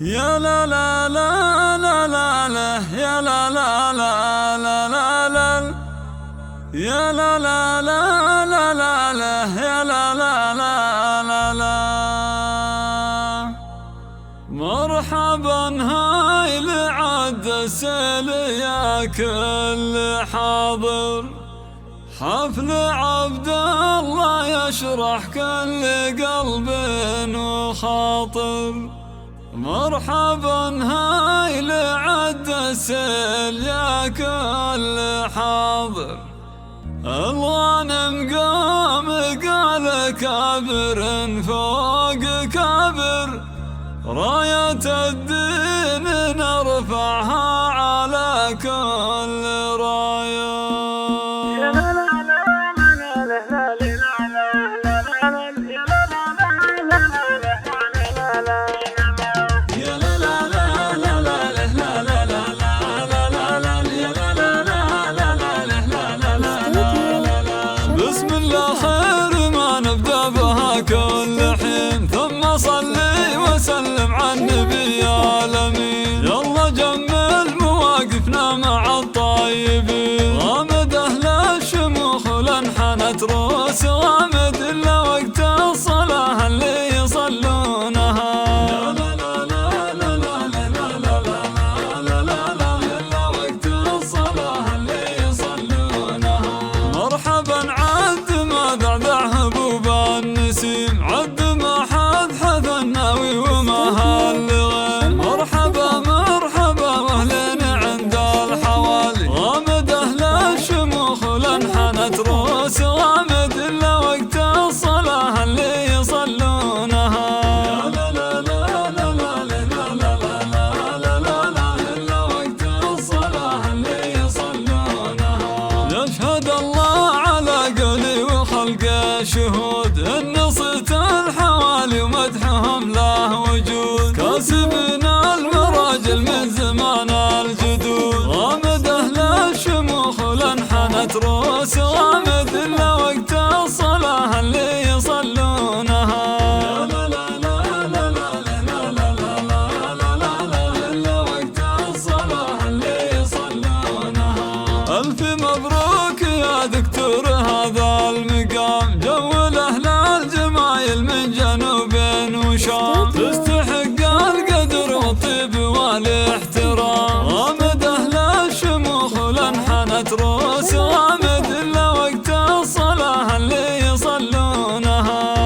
يا لا لا لا لا لا لا يا لا لا لا لا لا لا يا لا لا لا لا لا لا يا لا لا لا لا لا. مرحبا هاي لعد السيل يا كل حاضر، حفل عبد الله يشرح كل قلب وخاطر. مرحبا هاي لعد السيل يا كل حاضر، الغانم قام قال كابر فوق كابر، راية الدين نرفعها على كل راية. بسم الله خير ما نبدأ بها كل حين، ثم صلي وسلم على النبي الأمين. يلا جمل مواقفنا مع الطيبين، غامد أهل الشموخ ولانحنت رؤوس غامد إلا وقت الصلاة اللي يصلونها. مرحبا عد ما ذعذع هبوب النسيم، عد ما حد حذ الناوي وما هالغين. مرحبا مرحبا واهلين عند الحوالي، غامد اهل الشموخ ولانحنت رؤوس غامد الا وقت الصلاة اللي يصلونها. يشهد الله على قولي وخلق شهود، ان صيت الحوالي ومدحهم له وجود، كاسبنا المراجل من زمان الجدود. غامد اهل الشموخ ولانحنت رؤوس غامد الا وقت الصلاة اللي يصلونها. ألف مبروك يا دكتور هذا المقام، جول أهل الجمايل من جنوب وشام، تستحق القدر والطيب والاحترام. غامد أهل الشموخ ولانحنت رؤوس غامد إلا وقت الصلاة اللي يصلونها.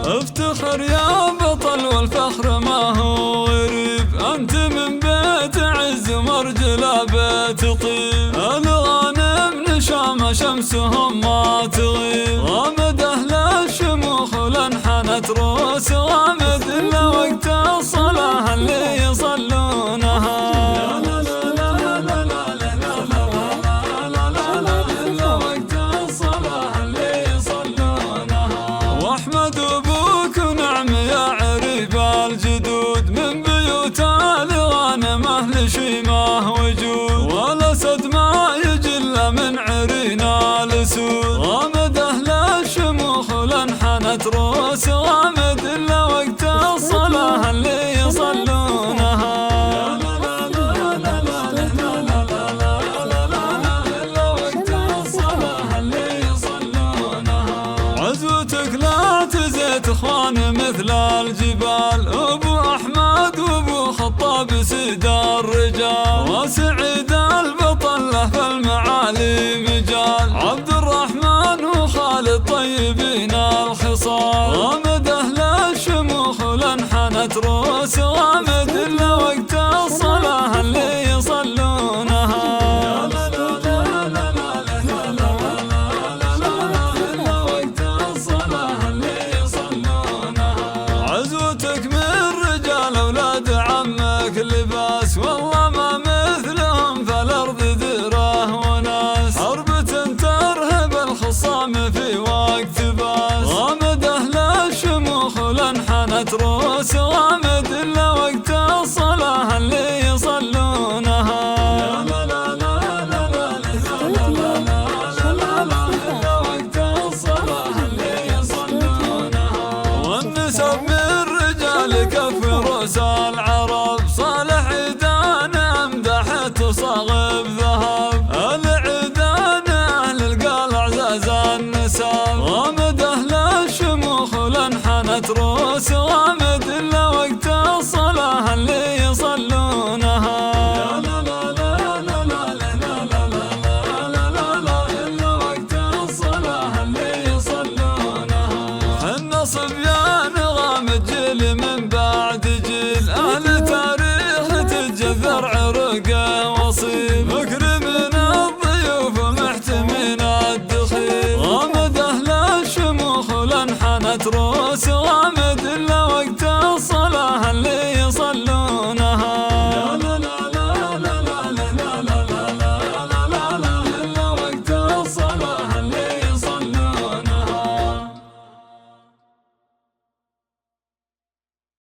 افتخر يا بطل والفخر ما هو غريب، انت من بيت عز ومرجله بيت طيب، الغانم نشامه شمسهم ما تغيب. غامد اهل الشموخ ولانحنت رؤوس غامد الا وقت الصلاة اللي يصلونها. واحمد ابوك ونعم يا عريب الجدود، من بيوت الغانم اهل شيمه وجود، والاسد ما يجي الا من عرينا الاسود. غامد اهل الشموخ ولانحنت رؤوس غامد الا وقت الصلاة اللي يصلونها. عزوتك لا تزيت اخوان مثل الجبال، ابو احمد وابو خطاب سيد الرجال، وسعيد